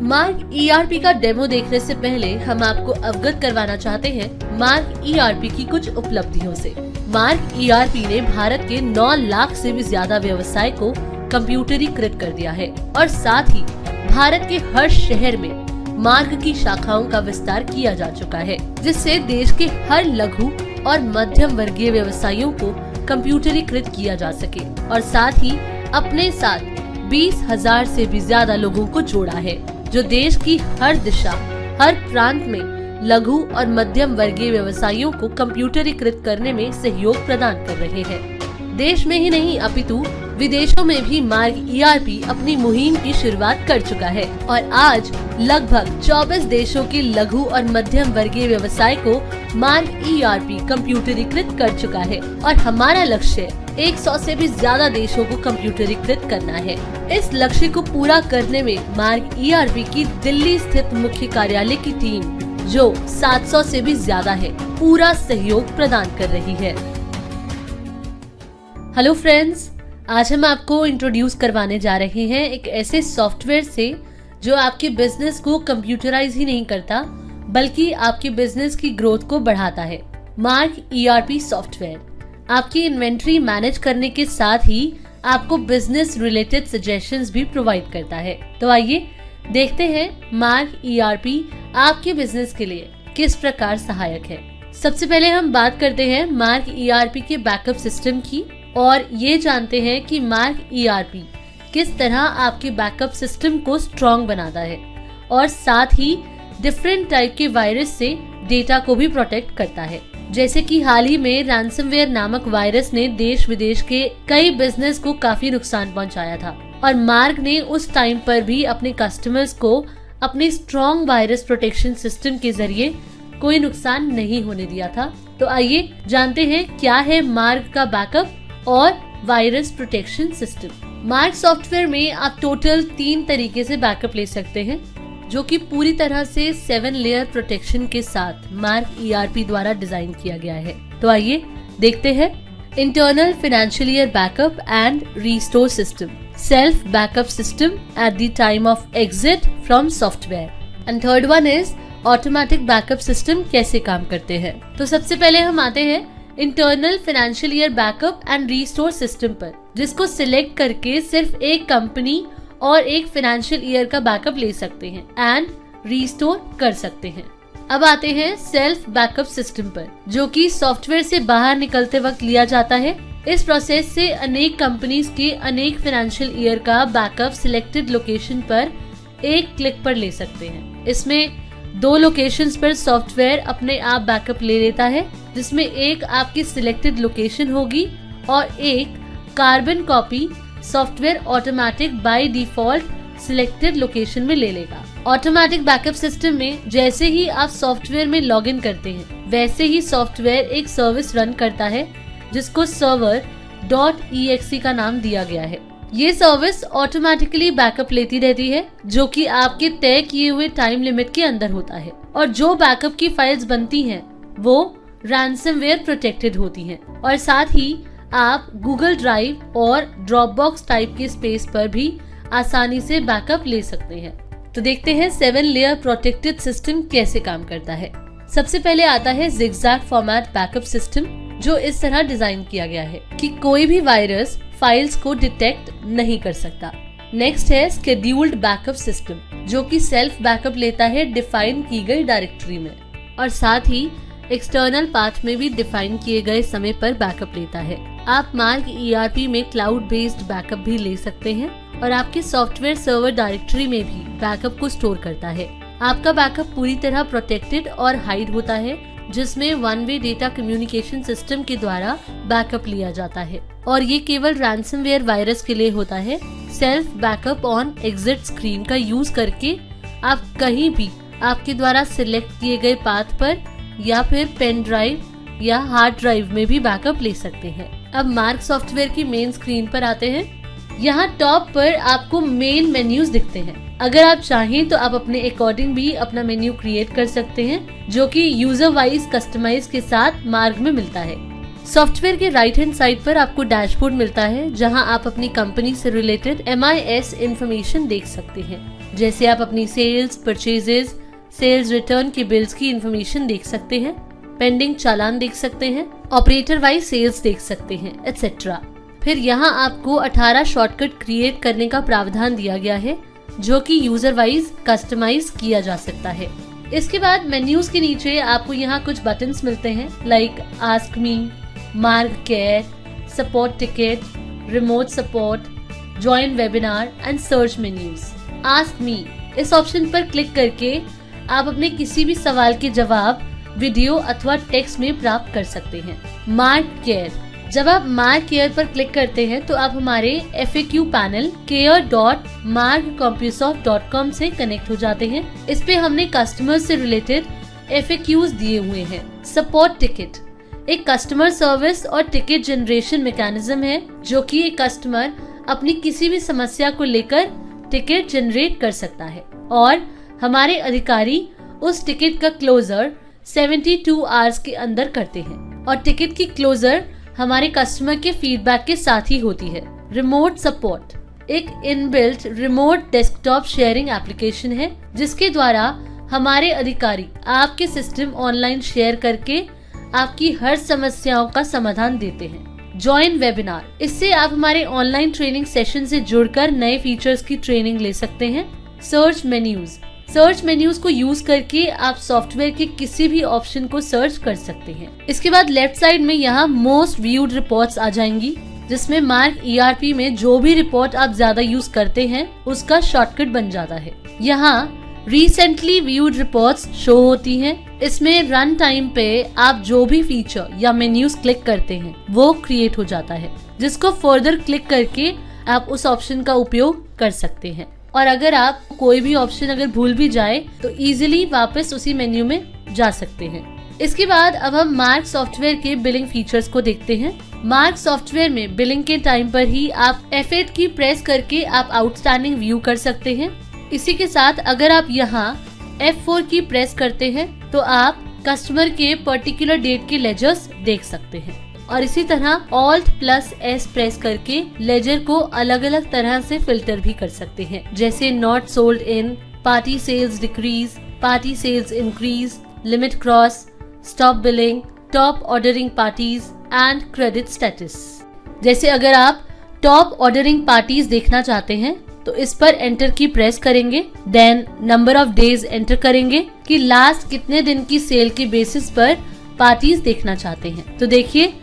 Mark ERP का demo देखने से पहले हम आपको अवगत करवाना चाहते हैं मार्क ईआरपी की कुछ उपलब्धियों से। मार्क ईआरपी ने भारत के 9 लाख से भी ज्यादा व्यवसाय को कंप्यूटरीकृत कर दिया है और साथ ही भारत के हर शहर में मार्क की शाखाओं का विस्तार किया जा चुका है, जिससे देश के हर लघु और मध्यम वर्गीय व्यवसायियों को कंप्यूटरीकृत किया जा सके और साथ ही अपने साथ 20,000 से भी ज्यादा लोगों को जोड़ा है, जो देश की हर दिशा, हर प्रांत में लघु और मध्यम वर्गीय व्यवसायियों को कंप्यूटरीकृत करने में सहयोग प्रदान कर रहे हैं। देश में ही नहीं अपितु विदेशों में भी मार्क ईआरपी अपनी मुहिम की शुरुआत कर चुका है और आज लगभग 24 देशों के लघु और मध्यम वर्गीय व्यवसाय को मार्क ईआरपी कंप्यूटरीकृत कर चुका है और हमारा लक्ष्य 100 से भी ज्यादा देशों को कंप्यूटरीकृत करना है। इस लक्ष्य को पूरा करने में मार्क ईआरपी की दिल्ली स्थित मुख्य कार्यालय की टीम, जो 700 से भी ज्यादा है, पूरा सहयोग प्रदान कर रही है। हेलो फ्रेंड्स, आज हम आपको इंट्रोड्यूस करवाने जा रहे हैं एक ऐसे सॉफ्टवेयर से जो आपके बिजनेस को कंप्यूटराइज ही नहीं करता बल्कि आपके बिजनेस की ग्रोथ को बढ़ाता है। मार्क ईआरपी सॉफ्टवेयर आपकी इन्वेंट्री मैनेज करने के साथ ही आपको बिजनेस रिलेटेड सजेशंस भी प्रोवाइड करता है। तो आइए देखते हैं मार्क ईआरपी आपके बिजनेस के लिए किस प्रकार सहायक है। सबसे पहले हम बात करते हैं मार्क ईआरपी के बैकअप सिस्टम की और ये जानते हैं कि मार्क ईआरपी किस तरह आपके बैकअप सिस्टम को स्ट्रॉन्ग बनाता है और साथ ही डिफरेंट टाइप के वायरस से डेटा को भी प्रोटेक्ट करता है। जैसे कि हाल ही में रैंसमवेयर नामक वायरस ने देश विदेश के कई बिजनेस को काफी नुकसान पहुंचाया था और मार्क ने उस टाइम पर भी अपने कस्टमर्स को अपने स्ट्रॉन्ग वायरस प्रोटेक्शन सिस्टम के जरिए कोई नुकसान नहीं होने दिया था। तो आइए जानते हैं क्या है मार्क का बैकअप और virus protection system. Mark software में आप टोटल 3 तरीके से बैकअप ले सकते हैं, जो कि पूरी तरह से 7 लेयर प्रोटेक्शन के साथ मार्क ईआरपी द्वारा डिजाइन किया गया है। तो आइए देखते हैं internal financial year backup and restore system, self backup system at the time of exit from software and third one is automatic backup system कैसे काम करते हैं। तो सबसे पहले हम आते हैं internal financial year backup and restore system पर, जिसको सिलेक्ट करके सिर्फ एक कंपनी और एक फाइनेंशियल ईयर का बैकअप ले सकते हैं एंड रीस्टोर कर सकते हैं। अब आते हैं सेल्फ बैकअप सिस्टम पर, जो कि सॉफ्टवेयर से बाहर निकलते वक्त लिया जाता है। इस प्रोसेस से अनेक कंपनीज के अनेक फाइनेंशियल ईयर का बैकअप सिलेक्टेड लोकेशन पर एक क्लिक पर ले सकते हैं। इसमें 2 लोकेशंस पर सॉफ्टवेयर अपने आप बैकअप ले लेता है, जिसमें एक आपकी सिलेक्टेड लोकेशन होगी और एक carbon copy software automatic by default selected location में ले लेगा। ऑटोमेटिक बैकअप सिस्टम में जैसे ही आप सॉफ्टवेयर में लॉगिन करते हैं, वैसे ही सॉफ्टवेयर एक सर्विस रन करता है जिसको server.exe का नाम दिया गया है। ये सर्विस ऑटोमेटिकली बैकअप लेती रहती है, जो कि आपके तय किए हुए टाइम लिमिट के अंदर होता है और जो बैकअप की फाइल्स बनती हैं वो रैंसमवेयर प्रोटेक्टेड होती हैं और साथ ही आप गूगल ड्राइव और ड्रॉपबॉक्स टाइप के स्पेस पर भी आसानी से बैकअप ले सकते हैं। तो देखते हैं 7 लेयर प्रोटेक्टेड सिस्टम कैसे काम करता है। सबसे पहले आता है जिगजैग फॉर्मेट बैकअप सिस्टम, जो इस तरह डिजाइन किया गया है कि कोई भी वायरस फाइल्स को डिटेक्ट नहीं कर सकता। नेक्स्ट है शेड्यूल्ड बैकअप सिस्टम, जो कि सेल्फ बैकअप लेता है डिफाइन की गई डायरेक्टरी में और साथ ही एक्सटर्नल पाथ में भी डिफाइन किए गए समय पर बैकअप लेता है। आप मार्क ईआरपी में क्लाउड बेस्ड बैकअप भी ले सकते हैं और आपके सॉफ्टवेयर सर्वर डायरेक्टरी में भी बैकअप को स्टोर करता है। आपका बैकअप पूरी तरह प्रोटेक्टेड और हाइड होता है, जिसमें 1 वे डेटा कम्युनिकेशन सिस्टम के द्वारा बैकअप लिया जाता है और ये केवल रैंसमवेयर वायरस के लिए होता है। Self backup on exit screen का यूज करके आप कहीं भी आपके द्वारा सिलेक्ट किए गए पाथ पर या फिर पेन ड्राइव या हार्ड ड्राइव में भी बैकअप ले सकते हैं। अब मार्क सॉफ्टवेयर की मेन स्क्रीन पर आते हैं। यहाँ टॉप पर आपको मेन मेन्यूज दिखते हैं। अगर आप चाहें तो आप अपने अकॉर्डिंग भी अपना मेन्यू क्रिएट कर सकते हैं, जो कि यूजर वाइज कस्टमाइज के साथ मार्क में मिलता है। सॉफ्टवेयर के राइट हैंड साइड पर आपको डैशबोर्ड मिलता है, जहां आप अपनी कंपनी से रिलेटेड MIS इंफॉर्मेशन देख सकते हैं। जैसे आप अपनी सेल्स, परचेजेस, सेल्स रिटर्न के बिल्स की इंफॉर्मेशन देख सकते हैं, पेंडिंग चालान देख सकते हैं, ऑपरेटर वाइज सेल्स देख सकते हैं, एटसेट्रा। फिर यहाँ आपको 18 शॉर्टकट क्रिएट करने का प्रावधान दिया गया है, जो कि यूजर वाइज कस्टमाइज किया जा सकता है। इसके बाद मेन्यूज के नीचे आपको यहाँ कुछ बटन्स मिलते हैं, like ask me, mark care, support ticket, remote support, join webinar and search menus. Ask me इस ऑप्शन पर क्लिक करके आप अपने किसी भी सवाल के जवाब वीडियो अथवा टेक्स्ट में प्राप्त कर सकते हैं। मार्क केयर, जब आप मार्क केयर पर क्लिक करते हैं तो आप हमारे FAQ पैनल care.markcompusoft.com से कनेक्ट हो जाते हैं। इस पे हमने कस्टमर से रिलेटेड FAQs दिए हुए हैं। सपोर्ट टिकट एक कस्टमर सर्विस और टिकट जनरेशन मैकेनिज्म है, जो कि एक कस्टमर अपनी किसी भी समस्या को लेकर टिकट जनरेट कर सकता है और हमारे अधिकारी उस टिकट का क्लोजर 72 आवर्स के अंदर करते हैं और टिकट की क्लोजर हमारे कस्टमर के फीडबैक के साथ ही होती है। रिमोट सपोर्ट एक inbuilt remote desktop sharing application है, जिसके द्वारा हमारे अधिकारी आपके सिस्टम ऑनलाइन शेयर करके आपकी हर समस्याओं का समाधान देते हैं। ज्वाइन वेबिनार, इससे आप हमारे ऑनलाइन ट्रेनिंग सेशन से जुड़कर नए फीचर्स की ट्रेनिंग ले सकते हैं। सर्च मेन्यूज को यूज करके आप सॉफ्टवेयर के किसी भी ऑप्शन को सर्च कर सकते हैं। इसके बाद लेफ्ट साइड में यहाँ मोस्ट व्यूड रिपोर्ट्स आ जाएंगी, जिसमें मार्क ERP में जो भी रिपोर्ट आप ज्यादा यूज करते हैं उसका शॉर्टकट बन जाता है। यहाँ रिसेंटली व्यूड रिपोर्ट्स शो होती हैं। इसमें रन टाइम पे आप जो भी फीचर या मेन्यूज क्लिक करते हैं वो क्रिएट हो जाता है, जिसको फर्दर क्लिक करके आप उस ऑप्शन का उपयोग कर सकते हैं। और अगर आप कोई भी ऑप्शन अगर भूल भी जाए तो इजीली वापस उसी मेन्यू में जा सकते हैं। इसके बाद अब हम मार्क सॉफ्टवेयर के बिलिंग फीचर्स को देखते हैं। मार्क सॉफ्टवेयर में बिलिंग के टाइम पर ही आप F8 की प्रेस करके आप आउटस्टैंडिंग व्यू कर सकते हैं। इसी के साथ अगर आप यहाँ F4 की प्रेस करते हैं तो आप कस्टमर के पर्टिकुलर डेट के लेजर्स देख सकते हैं। और इसी तरह Alt+S प्रेस करके लेजर को अलग अलग तरह से फिल्टर भी कर सकते हैं, जैसे not sold in, party sales decrease, party sales increase, limit cross, stop billing, top ordering parties and credit status. जैसे अगर आप टॉप ऑर्डरिंग पार्टीज देखना चाहते हैं तो इस पर एंटर की प्रेस करेंगे, then number of days enter करेंगे कि लास्ट कितने दिन की सेल के बेसिस पर पार्टीज देखना चाहते हैं। तो देखिए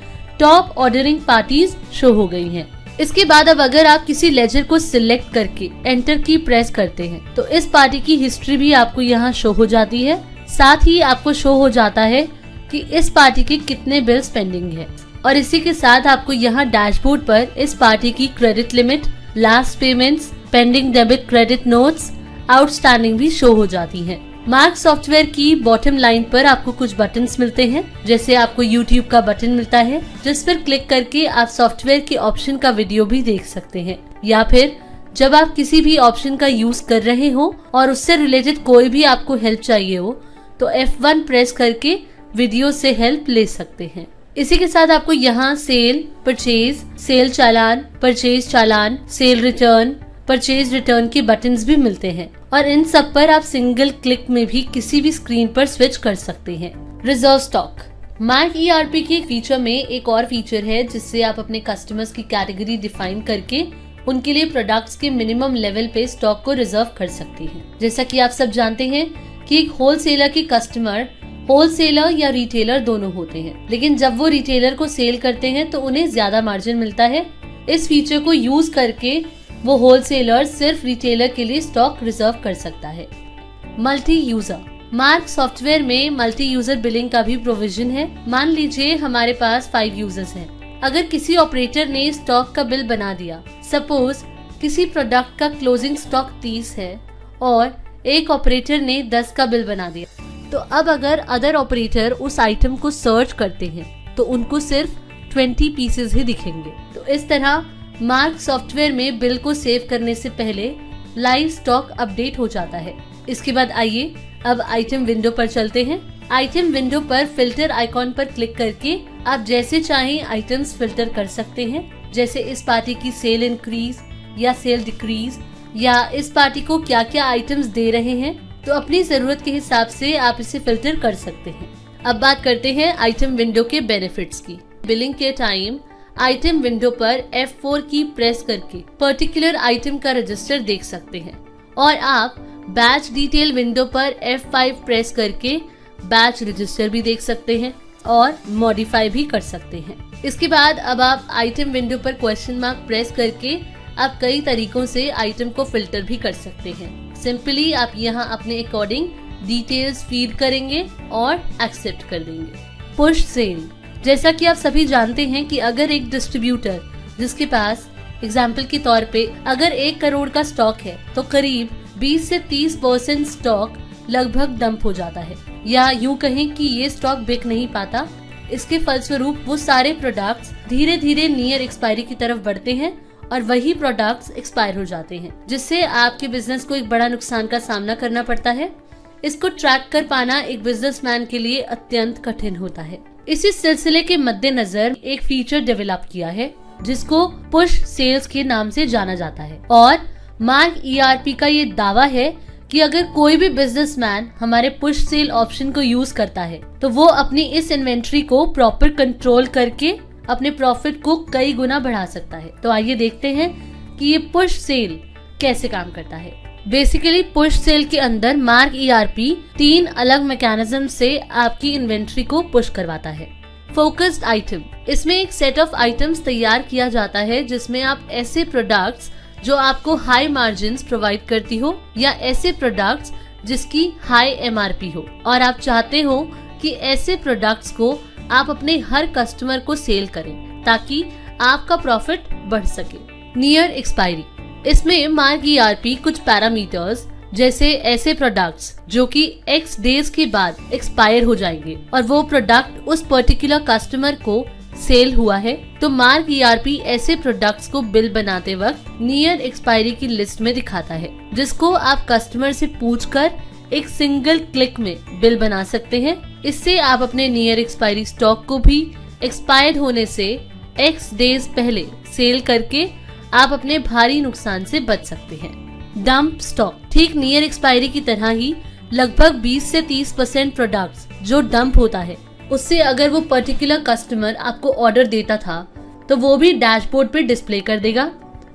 टॉप ऑर्डरिंग पार्टीज शो हो गई हैं। इसके बाद अब अगर आप किसी लेजर को सिलेक्ट करके एंटर की प्रेस करते हैं तो इस पार्टी की हिस्ट्री भी आपको यहाँ शो हो जाती है। साथ ही आपको शो हो जाता है कि इस पार्टी के कितने बिल्स पेंडिंग है। और इसी के साथ आपको यहाँ डैशबोर्ड पर इस पार्टी की credit limit, last payments, pending debit credit notes, outstanding भी शो हो जाती हैं। मार्क सॉफ्टवेयर की बॉटम लाइन पर आपको कुछ बटन्स मिलते हैं, जैसे आपको YouTube का बटन मिलता है, जिस पर क्लिक करके आप सॉफ्टवेयर के ऑप्शन का वीडियो भी देख सकते हैं, या फिर जब आप किसी भी ऑप्शन का यूज कर रहे हो और उससे रिलेटेड कोई भी आपको हेल्प चाहिए हो तो F1 प्रेस करके वीडियो से हेल्प ले सकते हैं। इसी के साथ आपको यहाँ सेल, परचेज, सेल चालान, परचेज चालान, सेल रिटर्न, परचेज रिटर्न के बटन्स भी मिलते हैं और इन सब पर आप सिंगल क्लिक में भी किसी भी स्क्रीन पर स्विच कर सकते हैं। रिजर्व स्टॉक, मार्क ERP के फीचर में एक और फीचर है जिससे आप अपने कस्टमर्स की कैटेगरी डिफाइन करके उनके लिए प्रोडक्ट्स के मिनिमम लेवल पे स्टॉक को रिजर्व कर सकती हैं। जैसा कि आप सब जानते हैं कि एक होलसेलर के कस्टमर होलसेलर या रिटेलर दोनों होते हैं, लेकिन जब वो रिटेलर को सेल करते हैं तो उन्हें ज्यादा मार्जिन मिलता है। इस फीचर को यूज करके वो होलसेलर सिर्फ रिटेलर के लिए स्टॉक रिजर्व कर सकता है। मल्टी यूजर, मार्क सॉफ्टवेयर में मल्टी यूजर बिलिंग का भी प्रोविजन है। मान लीजिए हमारे पास 5 यूजर्स हैं। अगर किसी ऑपरेटर ने स्टॉक का बिल बना दिया, सपोज किसी प्रोडक्ट का क्लोजिंग स्टॉक 30 है और एक ऑपरेटर ने 10 का बिल बना दिया, तो अब अगर अदर ऑपरेटर उस आइटम को सर्च करते हैं तो उनको सिर्फ 20 पीसेस ही दिखेंगे। तो इस तरह मार्क सॉफ्टवेयर में बिल को सेव करने से पहले लाइव स्टॉक अपडेट हो जाता है। इसके बाद आइए अब आइटम विंडो पर चलते हैं। आइटम विंडो पर फिल्टर आइकॉन पर क्लिक करके आप जैसे चाहें आइटम्स फिल्टर कर सकते हैं, जैसे इस पार्टी की सेल इंक्रीज या सेल डिक्रीज, या इस पार्टी को क्या क्या आइटम्स दे रहे हैं। तो अपनी जरूरत के हिसाब से आप इसे फिल्टर कर सकते हैं। अब बात करते हैं आइटम विंडो के बेनिफिट्स की। बिलिंग के टाइम आइटम विंडो पर F4 की प्रेस करके पर्टिकुलर आइटम का रजिस्टर देख सकते हैं, और आप बैच डिटेल विंडो पर F5 प्रेस करके बैच रजिस्टर भी देख सकते हैं और मॉडिफाई भी कर सकते हैं। इसके बाद अब आप आइटम विंडो पर क्वेश्चन मार्क प्रेस करके आप कई तरीकों से आइटम को फिल्टर भी कर सकते हैं। सिंपली आप यहाँ अपने अकॉर्डिंग डिटेल्स फीड करेंगे और एक्सेप्ट कर देंगे। पुश सेल, जैसा कि आप सभी जानते हैं कि अगर एक डिस्ट्रीब्यूटर जिसके पास एग्जाम्पल के तौर पे अगर 1 करोड़ का स्टॉक है तो करीब 20 से 30% स्टॉक लगभग डंप हो जाता है, या यूं कहें कि ये स्टॉक बिक नहीं पाता। इसके फलस्वरूप वो सारे प्रोडक्ट्स धीरे धीरे नियर एक्सपायरी की तरफ बढ़ते हैं और वही प्रोडक्ट्स एक्सपायर हो जाते हैं, जिससे आपके बिजनेस को एक बड़ा नुकसान का सामना करना पड़ता है। इसको ट्रैक कर पाना एक बिजनेसमैन के लिए अत्यंत कठिन होता है। इसी सिलसिले के मद्देनजर एक फीचर डेवलप किया है जिसको पुश सेल्स के नाम से जाना जाता है, और मार्क ERP का ये दावा है कि अगर कोई भी बिजनेसमैन हमारे पुश सेल ऑप्शन को यूज करता है तो वो अपनी इस इन्वेंट्री को प्रॉपर कंट्रोल करके अपने प्रॉफिट को कई गुना बढ़ा सकता है। तो आइए देखते हैं कि ये पुश सेल कैसे काम करता है। बेसिकली पुश सेल के अंदर मार्क ERP 3 अलग मैकेनिज्म से आपकी इन्वेंट्री को पुश करवाता है। फोकस्ड आइटम, इसमें एक सेट ऑफ आइटम्स तैयार किया जाता है जिसमें आप ऐसे प्रोडक्ट्स जो आपको हाई मार्जिन्स प्रोवाइड करती हो, या ऐसे प्रोडक्ट्स जिसकी हाई MRP हो, और आप चाहते हो कि ऐसे प्रोडक्ट्स को आप अपने हर कस्टमर को सेल करें ताकि आपका प्रॉफिट बढ़ सके। नियर एक्सपायरी, इसमें मार्क ERP कुछ पैरामीटर्स जैसे ऐसे प्रोडक्ट्स जो कि X डेज के बाद एक्सपायर हो जाएंगे और वो प्रोडक्ट उस पर्टिकुलर कस्टमर को सेल हुआ है, तो मार्क ERP ऐसे प्रोडक्ट्स को बिल बनाते वक्त नियर एक्सपायरी की लिस्ट में दिखाता है, जिसको आप कस्टमर से पूछकर एक सिंगल क्लिक में बिल बना सकते हैं। इससे आप अपने नियर एक्सपायरी स्टॉक को भी एक्सपायर्ड होने से X डेज पहले सेल करके आप अपने भारी नुकसान से बच सकते हैं। डंप स्टॉक, ठीक नियर एक्सपायरी की तरह ही लगभग 20 से 30% प्रोडक्ट्स जो डंप होता है, उससे अगर वो पर्टिकुलर कस्टमर आपको ऑर्डर देता था तो वो भी डैशबोर्ड पे डिस्प्ले कर देगा,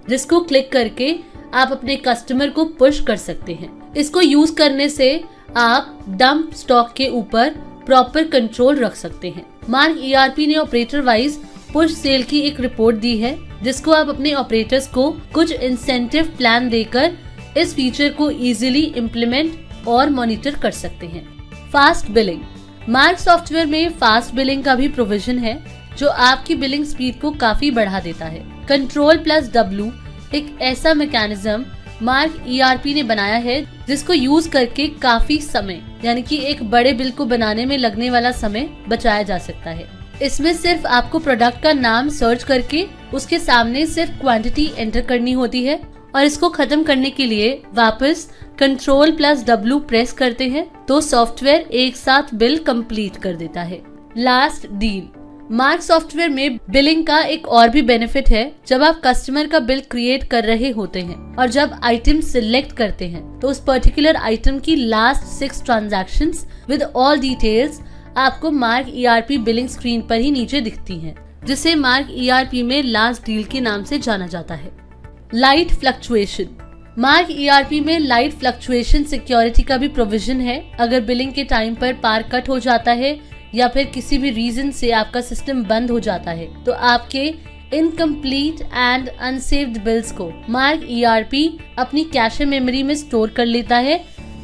जिसको क्लिक करके आप अपने कस्टमर को पुश कर सकते हैं। इसको यूज करने से आप डंप स्टॉक के ऊपर प्रॉपर कंट्रोल रख सकते हैं। मार्क ERP ने ऑपरेटर वाइज पुश सेल की एक रिपोर्ट दी है, जिसको आप अपने ऑपरेटर्स को कुछ इंसेंटिव प्लान देकर इस फीचर को इजीली इम्प्लीमेंट और मॉनिटर कर सकते हैं। फास्ट बिलिंग, मार्क सॉफ्टवेयर में फास्ट बिलिंग का भी प्रोविजन है जो आपकी बिलिंग स्पीड को काफी बढ़ा देता है। Ctrl+W एक ऐसा मैकेनिज्म मार्क ERP ने बनाया है जिसको यूज करके काफी समय, यानी कि एक बड़े बिल को बनाने में लगने वाला समय बचाया जा सकता है। इसमें सिर्फ आपको प्रोडक्ट का नाम सर्च करके उसके सामने सिर्फ क्वांटिटी एंटर करनी होती है, और इसको खत्म करने के लिए वापस Ctrl+W प्रेस करते हैं तो सॉफ्टवेयर एक साथ बिल कंप्लीट कर देता है। लास्ट डील, मार्क सॉफ्टवेयर में बिलिंग का एक और भी बेनिफिट है। जब आप कस्टमर का बिल क्रिएट कर रहे होते हैं और जब आइटम सिलेक्ट करते हैं तो उस पर्टिकुलर आइटम की last 6 transactions with all details आपको मार्क ERP बिलिंग स्क्रीन पर ही नीचे दिखती हैं, जिसे मार्क ERP में लास्ट डील के नाम से जाना जाता है। लाइट फ्लक्चुएशन, मार्क ERP में लाइट फ्लक्चुएशन सिक्योरिटी का भी प्रोविजन है। अगर बिलिंग के टाइम पर पार कट हो जाता है या फिर किसी भी रीजन से आपका सिस्टम बंद हो जाता है तो आपके इनकम्प्लीट एंड अनसेव्ड बिल्स को मार्क ERP अपनी कैशे मेमोरी में स्टोर कर लेता है,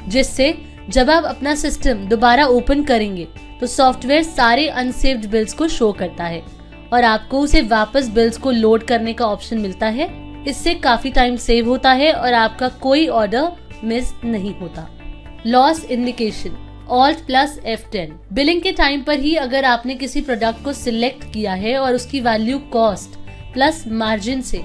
जिससे जब आप अपना सिस्टम दोबारा ओपन करेंगे तो सॉफ्टवेयर सारे अनसेव्ड बिल्स को शो करता है और आपको उसे वापस बिल्स को लोड करने का ऑप्शन मिलता है। इससे काफी टाइम सेव होता है और आपका कोई ऑर्डर मिस नहीं होता। लॉस इंडिकेशन, Alt+F10, बिलिंग के टाइम पर ही अगर आपने किसी प्रोडक्ट को सिलेक्ट किया है और उसकी वैल्यू कॉस्ट प्लस मार्जिन से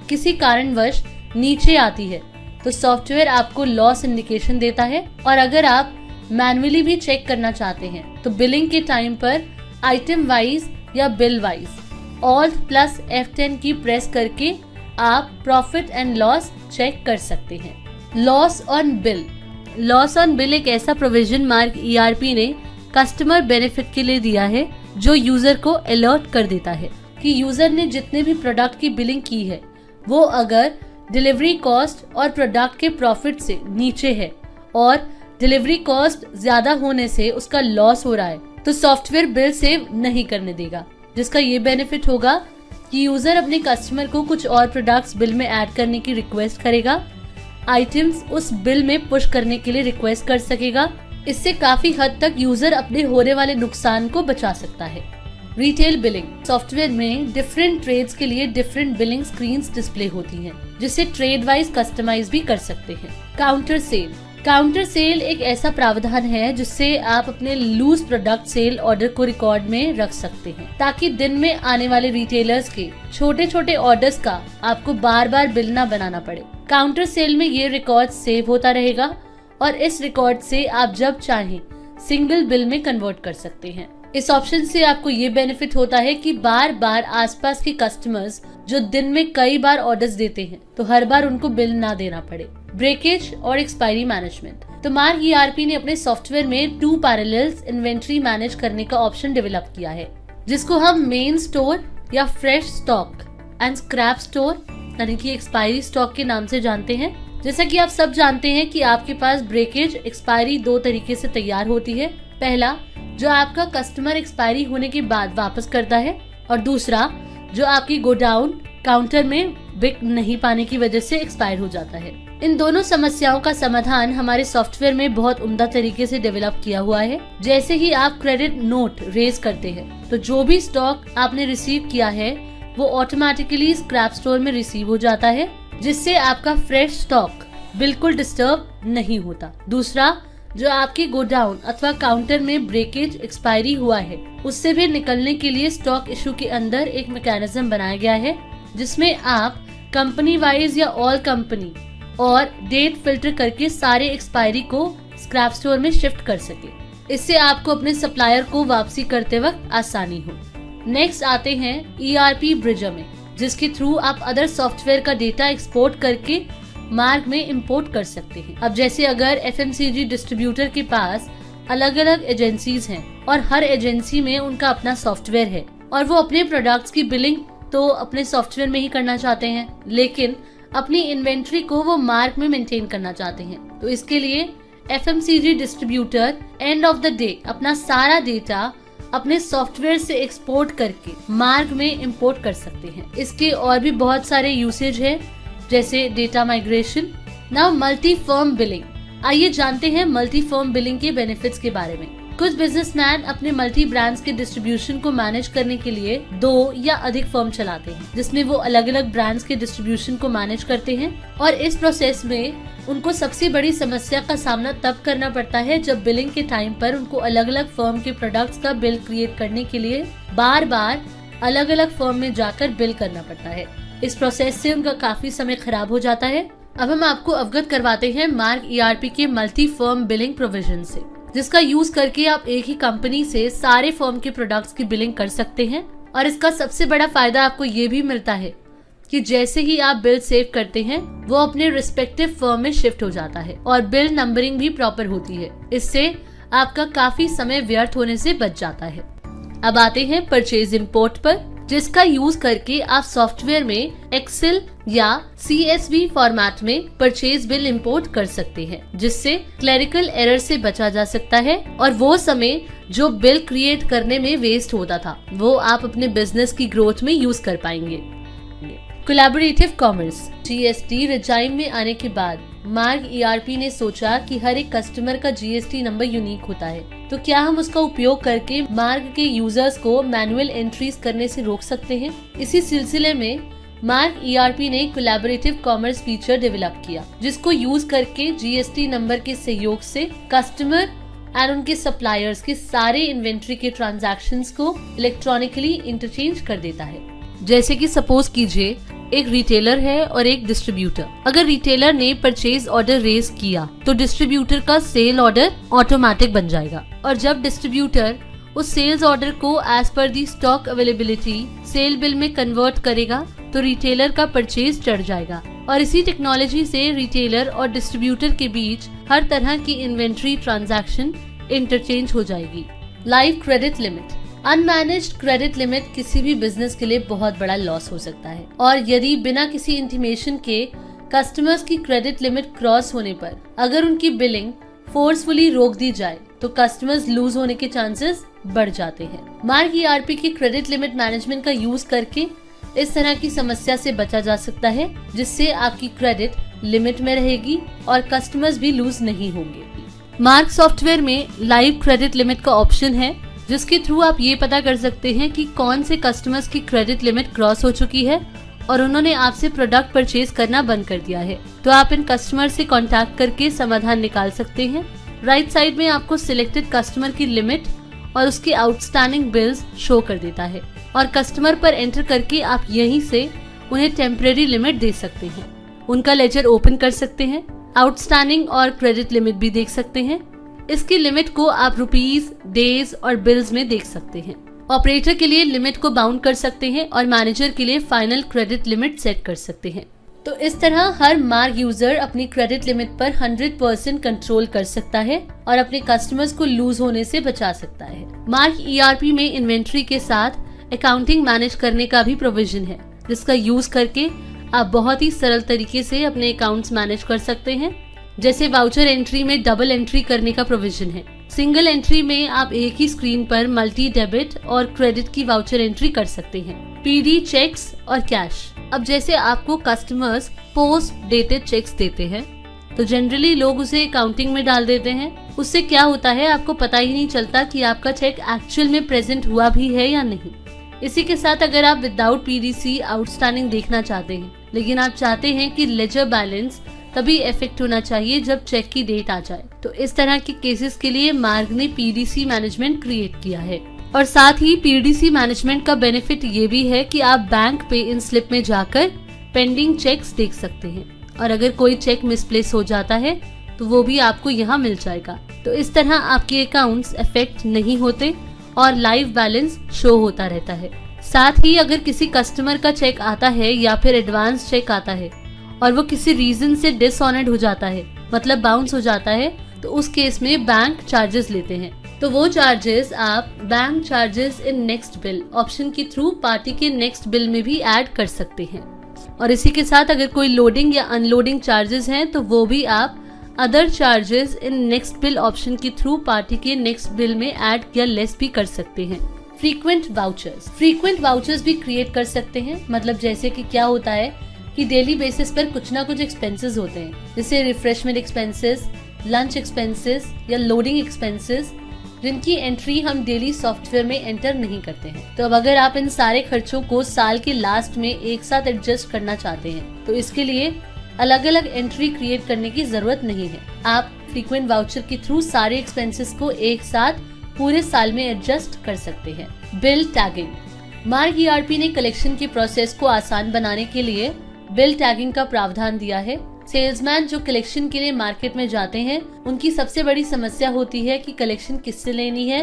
किसी कारणवश नीचे आती है तो सॉफ्टवेयर आपको लॉस इंडिकेशन देता है। और अगर आप मैन्युअली भी चेक करना चाहते हैं तो बिलिंग के टाइम पर आइटम वाइज या bill wise. Alt plus F10 की प्रेस करके आप प्रॉफिट एंड लॉस चेक कर सकते हैं। Loss on bill. Loss on bill एक ऐसा प्रोविजन मार्क ERP ने कस्टमर बेनिफिट के लिए दिया है जो यूजर को अलर्ट कर देता है कि यूजर ने जितने भी प्रोडक्ट की बिलिंग की है वो अगर डिलीवरी कॉस्ट और प्रोडक्ट के प्रॉफिट से नीचे है और डिलीवरी कॉस्ट ज्यादा होने से उसका लॉस हो रहा है तो सॉफ्टवेयर बिल सेव नहीं करने देगा, जिसका ये बेनिफिट होगा कि यूजर अपने कस्टमर को कुछ और प्रोडक्ट्स बिल में ऐड करने की रिक्वेस्ट करेगा, आइटम्स उस बिल में पुश करने के लिए रिक्वेस्ट कर सकेगा। इससे काफी हद तक यूजर अपने होने वाले नुकसान को बचा सकता है। Retail billing. सॉफ्टवेयर में डिफरेंट ट्रेड्स के लिए डिफरेंट बिलिंग स्क्रीन्स डिस्प्ले होती हैं, जिसे ट्रेड वाइज कस्टमाइज भी कर सकते हैं। Counter sale. काउंटर सेल एक ऐसा प्रावधान है जिससे आप अपने लूज प्रोडक्ट सेल ऑर्डर को रिकॉर्ड में रख सकते हैं ताकि दिन में आने वाले रिटेलर्स के छोटे छोटे ऑर्डर्स का आपको बार बार बिल ना बनाना पड़े। काउंटर सेल में ये रिकॉर्ड सेव होता रहेगा और इस रिकॉर्ड से आप जब चाहें सिंगल बिल में कन्वर्ट कर सकते हैं। इस ऑप्शन से आपको ये बेनिफिट होता है कि बार बार आसपास के कस्टमर्स जो दिन में कई बार ऑर्डर्स देते हैं तो हर बार उनको बिल ना देना पड़े। ब्रेकेज और एक्सपायरी मैनेजमेंट। तो मार्क ERP ने अपने सॉफ्टवेयर में 2 पैरेलल्स इन्वेंट्री मैनेज करने का ऑप्शन डेवलप किया है, जिसको हम मेन स्टोर या fresh stock and scrap store यानी कि एक्सपायरी स्टॉक के नाम से जानते हैं। जैसा कि आप सब जानते हैं कि आपके पास ब्रेकेज एक्सपायरी 2 तरीके से तैयार होती है। पहला, जो आपका कस्टमर एक्सपायरी होने के बाद वापस करता है, और दूसरा जो आपकी गोडाउन काउंटर में बिक नहीं पाने की वजह से एक्सपायर हो जाता है। इन दोनों समस्याओं का समाधान हमारे सॉफ्टवेयर में बहुत उम्दा तरीके से डेवलप किया हुआ है। जैसे ही आप क्रेडिट नोट रेज करते हैं तो जो भी स्टॉक आपने रिसीव किया है वो ऑटोमेटिकली स्क्रैप स्टोर में रिसीव हो जाता है, जिससे आपका फ्रेश स्टॉक बिल्कुल डिस्टर्ब नहीं होता। दूसरा, जो आपकी गोडाउन अथवा काउंटर में ब्रेकेज एक्सपायरी हुआ है उससे भी निकलने के लिए स्टॉक इशू के अंदर एक मैकेनिज्म बनाया गया है जिसमें आप कंपनी वाइज या ऑल कंपनी और डेट फिल्टर करके सारे एक्सपायरी को स्क्रैप स्टोर में शिफ्ट कर सके। इससे आपको अपने सप्लायर को वापसी करते वक्त आसानी हो। नेक्स्ट आते हैं ERP ब्रिजर में, जिसके थ्रू आप अदर सॉफ्टवेयर का डेटा एक्सपोर्ट करके मार्ग में इंपोर्ट कर सकते हैं। अब जैसे अगर FMCG डिस्ट्रीब्यूटर के पास अलग अलग एजेंसीज हैं और हर एजेंसी में उनका अपना सॉफ्टवेयर है और वो अपने प्रोडक्ट्स की बिलिंग तो अपने सॉफ्टवेयर में ही करना चाहते हैं, लेकिन अपनी इन्वेंट्री को वो मार्ग में मेंटेन करना चाहते हैं, तो इसके लिए FMCG distributor end of the day अपना सारा डेटा अपने सॉफ्टवेयर से एक्सपोर्ट करके मार्ग में इंपोर्ट कर सकते हैं। इसके और भी बहुत सारे यूसेज है, जैसे data migration. Now multi firm billing. आइए जानते हैं मल्टी फर्म बिलिंग के बेनिफिट्स के बारे में। कुछ बिजनेसमैन अपने मल्टी ब्रांड्स के डिस्ट्रीब्यूशन को मैनेज करने के लिए 2 या अधिक फर्म चलाते हैं, जिसमें वो अलग अलग ब्रांड्स के डिस्ट्रीब्यूशन को मैनेज करते हैं, और इस प्रोसेस में उनको सबसे बड़ी समस्या का सामना तब करना पड़ता है जब बिलिंग के टाइम पर उनको अलग अलग फर्म के प्रोडक्ट्स का बिल क्रिएट करने के लिए बार बार अलग अलग फर्म में जाकर बिल करना पड़ता है। इस प्रोसेस से उनका काफी समय खराब हो जाता है। अब हम आपको अवगत करवाते हैं मार्क ERP के मल्टी फर्म बिलिंग प्रोविजन से, जिसका यूज करके आप एक ही कंपनी से सारे फर्म के प्रोडक्ट्स की बिलिंग कर सकते हैं। और इसका सबसे बड़ा फायदा आपको ये भी मिलता है कि जैसे ही आप बिल सेव करते हैं वो अपने रिस्पेक्टिव फर्म में शिफ्ट हो जाता है और बिल नंबरिंग भी प्रॉपर होती है। इससे आपका काफी समय व्यर्थ होने से बच जाता है। अब आते हैं परचेज इंपोर्ट पर, जिसका यूज करके आप सॉफ्टवेयर में एक्सेल या CSV फॉर्मेट में परचेज बिल इंपोर्ट कर सकते हैं, जिससे क्लरिकल एरर से बचा जा सकता है और वो समय जो बिल क्रिएट करने में वेस्ट होता था वो आप अपने बिजनेस की ग्रोथ में यूज कर पाएंगे। Collaborative commerce. GST रिजाइम में आने के बाद मार्क ERP ने सोचा कि हर एक कस्टमर का GST नंबर यूनिक होता है, तो क्या हम उसका उपयोग करके मार्क के यूजर्स को मैनुअल एंट्रीज करने से रोक सकते हैं। इसी सिलसिले में मार्क ERP ने कोलैबोरेटिव कॉमर्स फीचर डेवलप किया, जिसको यूज करके GST नंबर के सहयोग से कस्टमर एंड उनके सप्लायर्स के सारे इन्वेंट्री के ट्रांजैक्शंस को इलेक्ट्रॉनिकली इंटरचेंज कर देता है। जैसे कि सपोज कीजिए एक रिटेलर है और एक डिस्ट्रीब्यूटर। अगर रिटेलर ने परचेज ऑर्डर रेज किया तो डिस्ट्रीब्यूटर का सेल ऑर्डर ऑटोमेटिक बन जाएगा, और जब डिस्ट्रीब्यूटर उस सेल्स ऑर्डर को एज पर दी स्टॉक अवेलेबिलिटी सेल बिल में कन्वर्ट करेगा तो रिटेलर का परचेज चढ़ जाएगा और इसी टेक्नोलॉजी से रिटेलर और डिस्ट्रीब्यूटर के बीच हर तरह की इन्वेंट्री ट्रांजैक्शन इंटरचेंज हो जाएगी। Live credit limit. Unmanaged credit limit किसी भी बिजनेस के लिए बहुत बड़ा लॉस हो सकता है और यदि बिना किसी इंटीमेशन के कस्टमर्स की क्रेडिट लिमिट क्रॉस होने पर अगर उनकी बिलिंग फोर्सफुली रोक दी जाए तो कस्टमर्स लूज होने के चांसेस बढ़ जाते हैं। मार्क ईआरपी की क्रेडिट लिमिट मैनेजमेंट का यूज करके इस तरह की समस्या से बचा जा सकता है जिससे आपकी क्रेडिट लिमिट में रहेगी और कस्टमर्स भी लूज नहीं होंगे। मार्क सॉफ्टवेयर में लाइव क्रेडिट लिमिट का ऑप्शन है जिसके थ्रू आप ये पता कर सकते हैं कि कौन से कस्टमर्स की क्रेडिट लिमिट क्रॉस हो चुकी है और उन्होंने आपसे प्रोडक्ट परचेज करना बंद कर दिया है, तो आप इन कस्टमर से कांटेक्ट करके समाधान निकाल सकते हैं। राइट साइड में आपको सिलेक्टेड कस्टमर की लिमिट और उसकी आउटस्टैंडिंग बिल्स शो कर देता है और कस्टमर पर एंटर करके आप यहीं से उन्हें टेम्परेरी लिमिट दे सकते हैं, उनका लेजर ओपन कर सकते हैं, आउटस्टैंडिंग और क्रेडिट लिमिट भी देख सकते हैं। इसकी लिमिट को आप रुपीज, डेज और बिल्स में देख सकते हैं। ऑपरेटर के लिए लिमिट को बाउंड कर सकते हैं और मैनेजर के लिए फाइनल क्रेडिट लिमिट सेट कर सकते हैं। तो इस तरह हर मार्क यूजर अपनी क्रेडिट लिमिट पर 100% कंट्रोल कर सकता है और अपने कस्टमर्स को लूज होने से बचा सकता है। मार्क ईआरपी में इन्वेंट्री के साथ अकाउंटिंग मैनेज करने का भी प्रोविजन है जिसका यूज करके आप बहुत ही सरल तरीके से अपने अकाउंट्स मैनेज कर सकते हैं। जैसे वाउचर एंट्री में डबल एंट्री करने का प्रोविजन है। सिंगल एंट्री में आप एक ही स्क्रीन पर मल्टी डेबिट और क्रेडिट की वाउचर एंट्री कर सकते हैं। पीडी, चेक्स और कैश। अब जैसे आपको कस्टमर्स पोस्ट डेटेड चेक्स देते हैं तो जनरली लोग उसे अकाउंटिंग में डाल देते हैं। उससे क्या होता है आपको पता ही नहीं चलता कि आपका चेक एक्चुअल में प्रेजेंट हुआ भी है या नहीं। इसी के साथ अगर आप विदाउट पीडीसी आउटस्टैंडिंग देखना चाहते हैं लेकिन आप चाहते हैं कि लेजर बैलेंस तभी इफेक्ट होना चाहिए जब चेक की डेट आ जाए, तो इस तरह के केसेस के लिए मार्क ने पीडीसी मैनेजमेंट क्रिएट किया है। और साथ ही पीडीसी मैनेजमेंट का बेनिफिट ये भी है कि आप बैंक पे इन स्लिप में जाकर पेंडिंग चेक्स देख सकते हैं और अगर कोई चेक मिसप्लेस हो जाता है तो वो भी आपको यहाँ मिल जाएगा। तो इस तरह आपके अकाउंट्स इफेक्ट नहीं होते और लाइव बैलेंस शो होता रहता है। साथ ही अगर किसी कस्टमर का चेक आता है या फिर एडवांस चेक आता है और वो किसी रीजन से डिसऑनर्ड हो जाता है, मतलब बाउंस हो जाता है, तो उस केस में बैंक चार्जेस लेते हैं। तो वो चार्जेस आप bank charges in next bill option के थ्रू पार्टी के नेक्स्ट बिल में भी ऐड कर सकते हैं। और इसी के साथ अगर कोई लोडिंग या अनलोडिंग चार्जेस हैं तो वो भी आप other charges in next bill option के थ्रू पार्टी के नेक्स्ट बिल में ऐड या लेस भी कर सकते हैं। फ्रीक्वेंट वाउचर्स भी क्रिएट कर सकते हैं। मतलब जैसे कि क्या होता है कि डेली बेसिस पर कुछ ना कुछ एक्सपेंसेस होते हैं, जैसे रिफ्रेशमेंट एक्सपेंसेस, लंच एक्सपेंसेस या लोडिंग एक्सपेंसेस, जिनकी एंट्री हम डेली सॉफ्टवेयर में एंटर नहीं करते हैं। तो अब अगर आप इन सारे खर्चों को साल के लास्ट में एक साथ एडजस्ट करना चाहते हैं तो इसके लिए अलग अलग एंट्री क्रिएट करने की जरूरत नहीं है। आप फ्रीक्वेंट वाउचर के थ्रू सारे एक्सपेंसेस को एक साथ पूरे साल में एडजस्ट कर सकते हैं। Bill tagging. मार्क ईआरपी ने कलेक्शन के प्रोसेस को आसान बनाने के लिए बिल टैगिंग का प्रावधान दिया है। सेल्समैन जो कलेक्शन के लिए मार्केट में जाते हैं उनकी सबसे बड़ी समस्या होती है कि कलेक्शन किससे लेनी है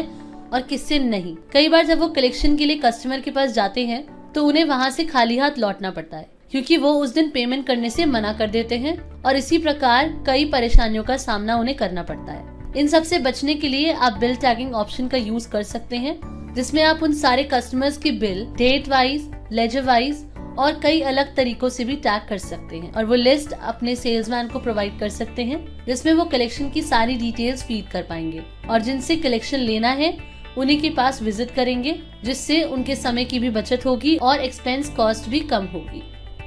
और किससे नहीं। कई बार जब वो कलेक्शन के लिए कस्टमर के पास जाते हैं तो उन्हें वहाँ से खाली हाथ लौटना पड़ता है क्योंकि वो उस दिन पेमेंट करने से मना कर देते हैं और इसी प्रकार कई परेशानियों का सामना उन्हें करना पड़ता है। इन सब से बचने के लिए आप बिल टैगिंग ऑप्शन का यूज कर सकते हैं जिसमें आप उन सारे कस्टमर्स की bill date wise, ledger wise और कई अलग तरीकों से भी टैग कर सकते हैं और वो लिस्ट अपने सेल्समैन को प्रोवाइड कर सकते हैं जिसमें वो कलेक्शन की सारी डिटेल्स फीड कर पाएंगे और जिनसे कलेक्शन लेना है उन्हीं के पास विजिट करेंगे, जिससे उनके समय की भी बचत होगी और एक्सपेंस कॉस्ट भी कम होगी।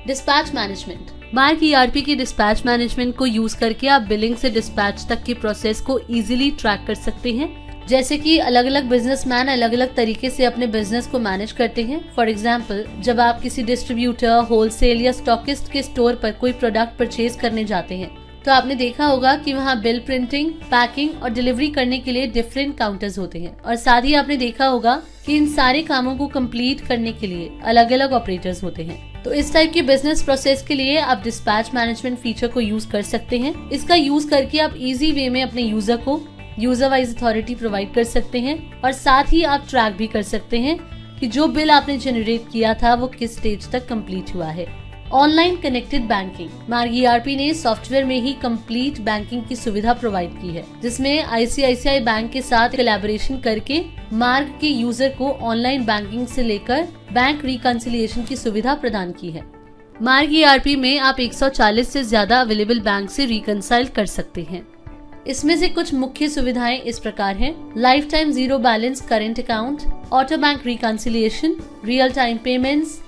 Dispatch management. मार्क ईआरपी की डिस्पैच मैनेजमेंट को यूज करके आप बिलिंग से डिस्पैच तक की प्रोसेस को इजीली ट्रैक कर सकते हैं। जैसे कि अलग अलग बिजनेसमैन अलग अलग तरीके से अपने बिजनेस को मैनेज करते हैं। फॉर एग्जांपल, जब आप किसी डिस्ट्रीब्यूटर, होलसेल या स्टॉकिस्ट के स्टोर पर कोई प्रोडक्ट परचेज करने जाते हैं तो आपने देखा होगा कि वहाँ बिल प्रिंटिंग, पैकिंग और डिलीवरी करने के लिए डिफरेंट काउंटर्स होते हैं और साथ ही आपने देखा होगा कि इन सारे कामों को कंप्लीट करने के लिए अलग अलग ऑपरेटर्स होते हैं। तो इस टाइप के बिजनेस प्रोसेस के लिए आप डिस्पैच मैनेजमेंट फीचर को यूज कर सकते हैं। इसका यूज करके आप इजी वे में अपने यूजर को यूजर वाइज अथॉरिटी प्रोवाइड कर सकते हैं और साथ ही आप ट्रैक भी कर सकते हैं कि जो बिल आपने जनरेट किया था वो किस स्टेज तक कंप्लीट हुआ है। ऑनलाइन कनेक्टेड बैंकिंग, मार्ग ईआरपी ने सॉफ्टवेयर में ही कंप्लीट बैंकिंग की सुविधा प्रोवाइड की है, जिसमें आईसीआईसीआई बैंक के साथ कोलैबोरेशन करके मार्ग के यूजर को ऑनलाइन बैंकिंग से लेकर बैंक रिकंसिलिएशन की सुविधा प्रदान की है। मार्ग ईआरपी में आप 140 से ज्यादा अवेलेबल बैंक से रिकंसाइल कर सकते हैं। इसमें से कुछ मुख्य सुविधाएं इस प्रकार हैं: life time zero balance current account, auto bank reconciliation, real time payments,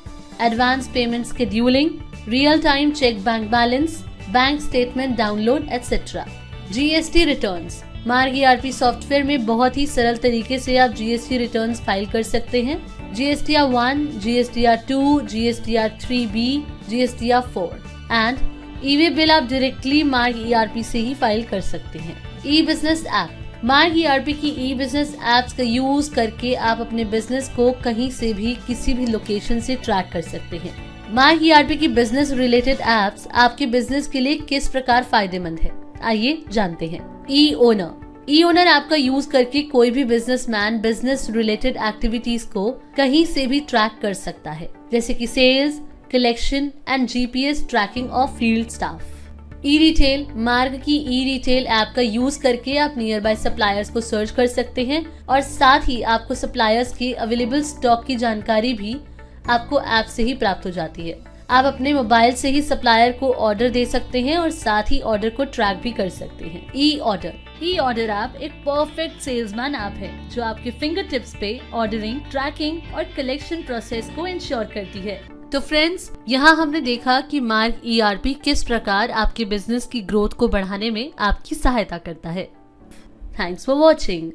advance payment scheduling, real time cheque bank balance, bank statement download etcetera. GST returns, मार्ग ईआरपी सॉफ्टवेयर में बहुत ही सरल तरीके से आप जीएसटी रिटर्न्स फाइल कर सकते हैं। GSTR 1, GSTR 2, GSTR 3B, GSTR 4 and e-way bill आप डायरेक्टली मार्ग ईआरपी से ही फाइल कर सकते हैं। ई बिजनेस ऐप, मार्ग ईआरपी की ई बिजनेस ऐप्स का यूज करके आप अपने बिजनेस को कहीं से भी किसी भी लोकेशन से ट्रैक कर सकते हैं। मार्ग ईआरपी की बिजनेस रिलेटेड ऐप्स आपके बिजनेस के लिए किस प्रकार फायदेमंद है, आइए जानते हैं। ई ओनर, ई ओनर ऐप का यूज करके कोई भी बिजनेसमैन बिजनेस रिलेटेड एक्टिविटीज को कहीं से भी ट्रैक कर सकता है, जैसे कि sales, collection and GPS tracking of field staff. E retail, Marg की ई रिटेल ऐप का यूज करके आप नियर बाय सप्लायर्स को सर्च कर सकते हैं और साथ ही आपको सप्लायर्स के अवेलेबल स्टॉक की जानकारी भी आपको ऐप से ही प्राप्त हो जाती है। आप अपने मोबाइल से ही सप्लायर को ऑर्डर दे सकते हैं और साथ ही ऑर्डर को ट्रैक भी कर सकते हैं। ई ऑर्डर, ई ऑर्डर ऐप एक परफेक्ट सेल्समैन ऐप है जो आपके फिंगर टिप्स पे ऑर्डरिंग, ट्रैकिंग और कलेक्शन प्रोसेस को इंश्योर करती है। तो फ्रेंड्स, यहाँ हमने देखा कि मार्ग ईआरपी किस प्रकार आपके बिजनेस की ग्रोथ को बढ़ाने में आपकी सहायता करता है। Thanks for watching.